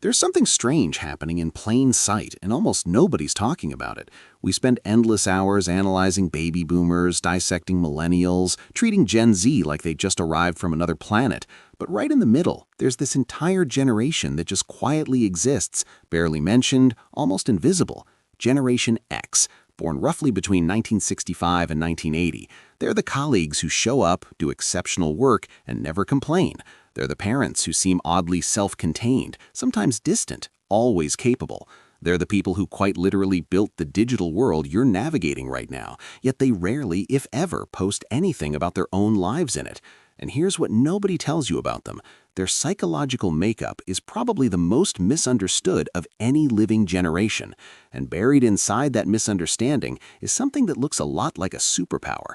There's something strange happening in plain sight, and almost nobody's talking about it. We spend endless hours analyzing baby boomers, dissecting millennials, treating Gen Z like they just arrived from another planet. But right in the middle, there's this entire generation that just quietly exists, barely mentioned, almost invisible. Generation X, born roughly between 1965 and 1980. They're the colleagues who show up, do exceptional work, and never complain. They're the parents who seem oddly self-contained, sometimes distant, always capable. They're the people who quite literally built the digital world you're navigating right now, yet they rarely, if ever, post anything about their own lives in it. And here's what nobody tells you about them. Their psychological makeup is probably the most misunderstood of any living generation. And buried inside that misunderstanding is something that looks a lot like a superpower.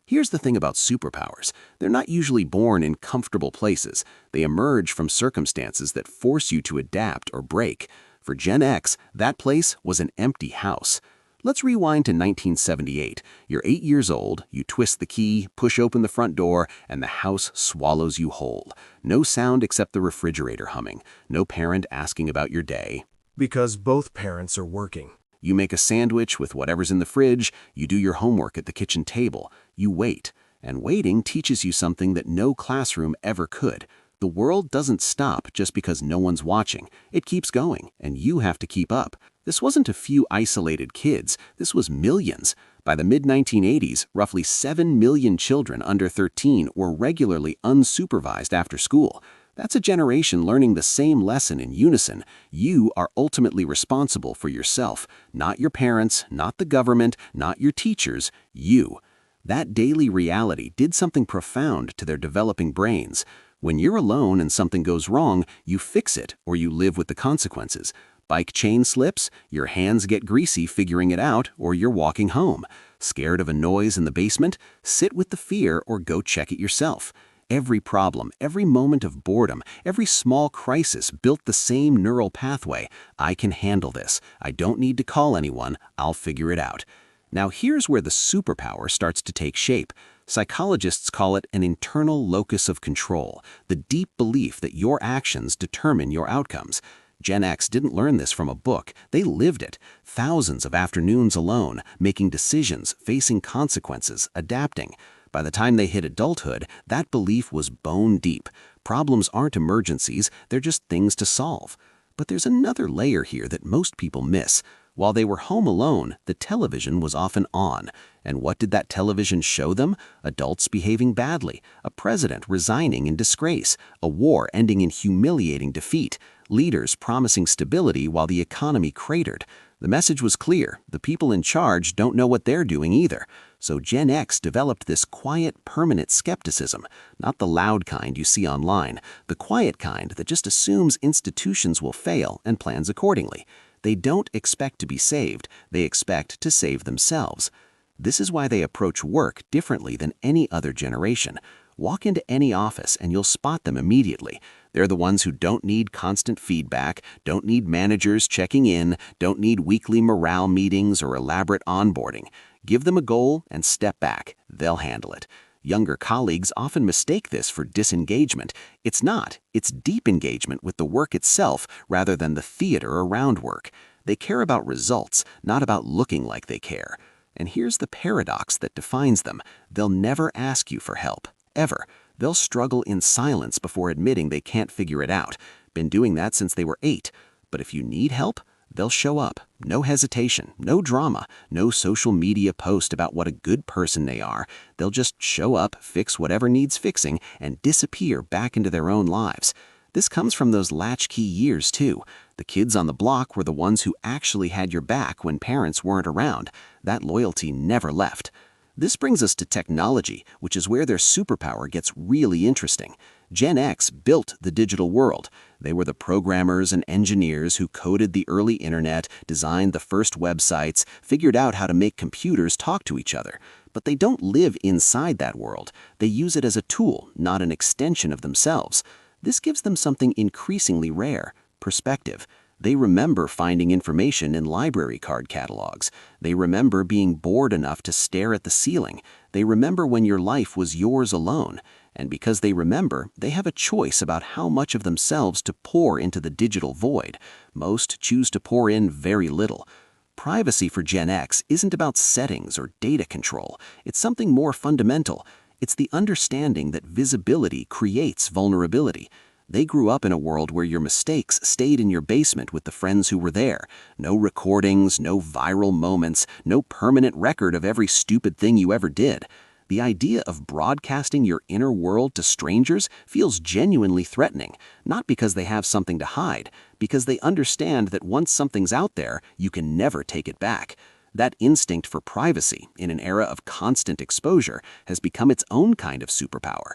Here's the thing about superpowers. They're not usually born in comfortable places. They emerge from circumstances that force you to adapt or break. For Gen X, that place was an empty house. Let's rewind to 1978. You're 8 years old, you twist the key, push open the front door, and the house swallows you whole. No sound except the refrigerator humming. No parent asking about your day. Because both parents are working. You make a sandwich with whatever's in the fridge, you do your homework at the kitchen table, you wait. And waiting teaches you something that no classroom ever could. The world doesn't stop just because no one's watching. It keeps going, and you have to keep up. This wasn't a few isolated kids, this was millions. By the mid-1980s, roughly 7 million children under 13 were regularly unsupervised after school. That's a generation learning the same lesson in unison. You are ultimately responsible for yourself, not your parents, not the government, not your teachers, you. That daily reality did something profound to their developing brains. When you're alone and something goes wrong, you fix it or you live with the consequences. Bike chain slips, your hands get greasy figuring it out, or you're walking home. Scared of a noise in the basement? Sit with the fear or go check it yourself. Every problem, every moment of boredom, every small crisis built the same neural pathway. I can handle this. I don't need to call anyone. I'll figure it out. Now here's where the superpower starts to take shape. Psychologists call it an internal locus of control, the deep belief that your actions determine your outcomes. Gen X didn't learn this from a book. They lived it. Thousands of afternoons alone, making decisions, facing consequences, adapting. By the time they hit adulthood, that belief was bone deep. Problems aren't emergencies, they're just things to solve. But there's another layer here that most people miss. While they were home alone, the television was often on. And what did that television show them? Adults behaving badly, a president resigning in disgrace, a war ending in humiliating defeat, leaders promising stability while the economy cratered. The message was clear. The people in charge don't know what they're doing either. So Gen X developed this quiet, permanent skepticism, not the loud kind you see online, the quiet kind that just assumes institutions will fail and plans accordingly. They don't expect to be saved, they expect to save themselves. This is why they approach work differently than any other generation. Walk into any office and you'll spot them immediately. They're the ones who don't need constant feedback, don't need managers checking in, don't need weekly morale meetings or elaborate onboarding. Give them a goal and step back. They'll handle it. Younger colleagues often mistake this for disengagement. It's not. It's deep engagement with the work itself rather than the theater around work. They care about results, not about looking like they care. And here's the paradox that defines them. They'll never ask you for help, ever. They'll struggle in silence before admitting they can't figure it out. Been doing that since they were 8. But if you need help, they'll show up. No hesitation, no drama, no social media post about what a good person they are. They'll just show up, fix whatever needs fixing, and disappear back into their own lives. This comes from those latchkey years, too. The kids on the block were the ones who actually had your back when parents weren't around. That loyalty never left. This brings us to technology, which is where their superpower gets really interesting. Gen X built the digital world. They were the programmers and engineers who coded the early internet, designed the first websites, figured out how to make computers talk to each other. But they don't live inside that world. They use it as a tool, not an extension of themselves. This gives them something increasingly rare: perspective. They remember finding information in library card catalogs. They remember being bored enough to stare at the ceiling. They remember when your life was yours alone. And because they remember, they have a choice about how much of themselves to pour into the digital void. Most choose to pour in very little. Privacy for Gen X isn't about settings or data control. It's something more fundamental. It's the understanding that visibility creates vulnerability. They grew up in a world where your mistakes stayed in your basement with the friends who were there. No recordings, no viral moments, no permanent record of every stupid thing you ever did. The idea of broadcasting your inner world to strangers feels genuinely threatening, not because they have something to hide, because they understand that once something's out there, you can never take it back. That instinct for privacy, in an era of constant exposure, has become its own kind of superpower.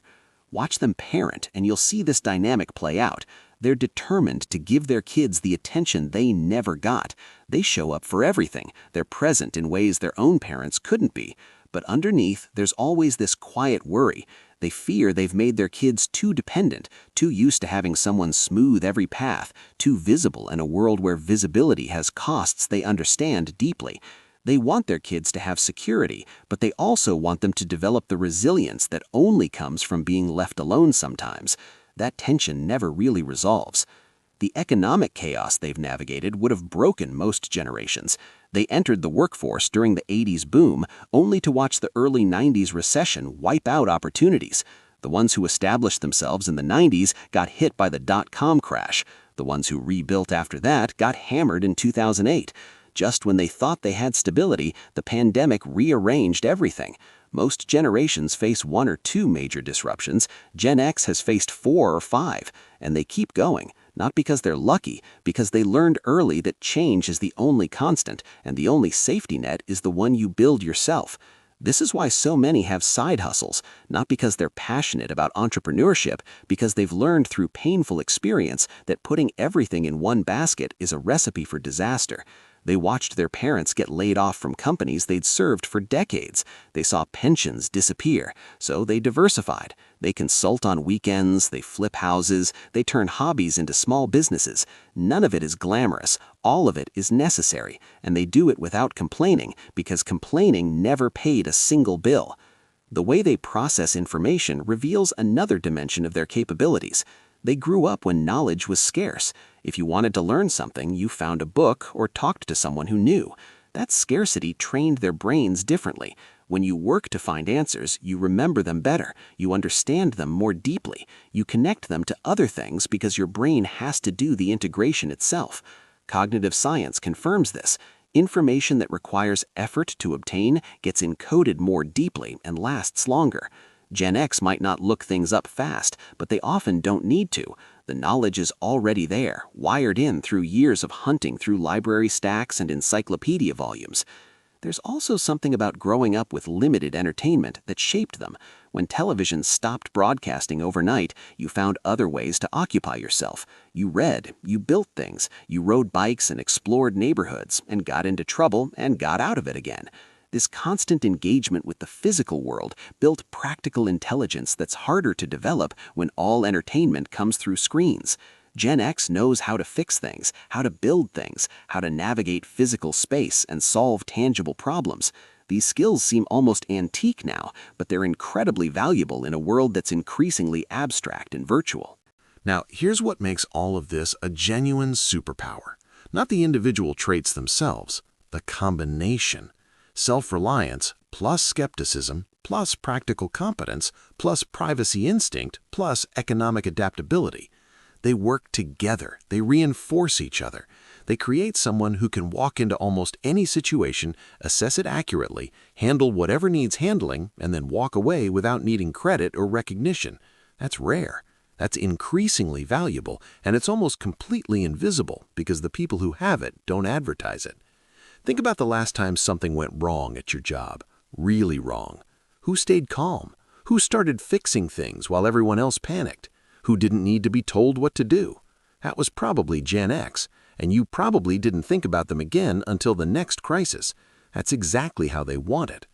Watch them parent, and you'll see this dynamic play out. They're determined to give their kids the attention they never got. They show up for everything. They're present in ways their own parents couldn't be. But underneath, there's always this quiet worry. They fear they've made their kids too dependent, too used to having someone smooth every path, too visible in a world where visibility has costs they understand deeply. They want their kids to have security, but they also want them to develop the resilience that only comes from being left alone sometimes. That tension never really resolves. The economic chaos they've navigated would have broken most generations. They entered the workforce during the 80s boom, only to watch the early 90s recession wipe out opportunities. The ones who established themselves in the 90s got hit by the dot-com crash. The ones who rebuilt after that got hammered in 2008. Just when they thought they had stability, the pandemic rearranged everything. Most generations face one or two major disruptions. Gen X has faced 4 or 5, and they keep going, not because they're lucky, because they learned early that change is the only constant, and the only safety net is the one you build yourself. This is why so many have side hustles, not because they're passionate about entrepreneurship, because they've learned through painful experience that putting everything in one basket is a recipe for disaster. They watched their parents get laid off from companies they'd served for decades. They saw pensions disappear, so they diversified. They consult on weekends, they flip houses, they turn hobbies into small businesses. None of it is glamorous, all of it is necessary, and they do it without complaining, because complaining never paid a single bill. The way they process information reveals another dimension of their capabilities. They grew up when knowledge was scarce. If you wanted to learn something, you found a book or talked to someone who knew. That scarcity trained their brains differently. When you work to find answers, you remember them better. You understand them more deeply. You connect them to other things because your brain has to do the integration itself. Cognitive science confirms this. Information that requires effort to obtain gets encoded more deeply and lasts longer. Gen X might not look things up fast, but they often don't need to. The knowledge is already there, wired in through years of hunting through library stacks and encyclopedia volumes. There's also something about growing up with limited entertainment that shaped them. When television stopped broadcasting overnight, you found other ways to occupy yourself. You read, you built things, you rode bikes and explored neighborhoods, and got into trouble and got out of it again. This constant engagement with the physical world built practical intelligence that's harder to develop when all entertainment comes through screens. Gen X knows how to fix things, how to build things, how to navigate physical space and solve tangible problems. These skills seem almost antique now, but they're incredibly valuable in a world that's increasingly abstract and virtual. Now, here's what makes all of this a genuine superpower. Not the individual traits themselves, the combination. Self-reliance plus skepticism plus practical competence plus privacy instinct plus economic adaptability. They work together. They reinforce each other. They create someone who can walk into almost any situation, assess it accurately, handle whatever needs handling, and then walk away without needing credit or recognition. That's rare. That's increasingly valuable, and it's almost completely invisible because the people who have it don't advertise it. Think about the last time something went wrong at your job. Really wrong. Who stayed calm? Who started fixing things while everyone else panicked? Who didn't need to be told what to do? That was probably Gen X, and you probably didn't think about them again until the next crisis. That's exactly how they want it.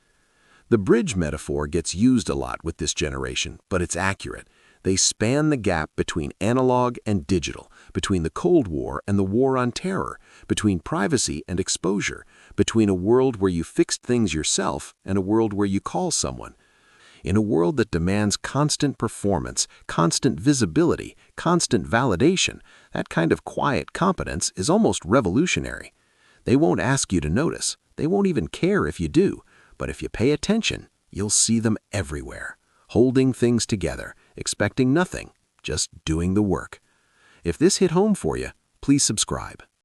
The bridge metaphor gets used a lot with this generation, but it's accurate. They span the gap between analog and digital, between the Cold War and the War on Terror, between privacy and exposure, between a world where you fixed things yourself and a world where you call someone. In a world that demands constant performance, constant visibility, constant validation, that kind of quiet competence is almost revolutionary. They won't ask you to notice. They won't even care if you do. But if you pay attention, you'll see them everywhere, holding things together, expecting nothing, just doing the work. If this hit home for you, please subscribe.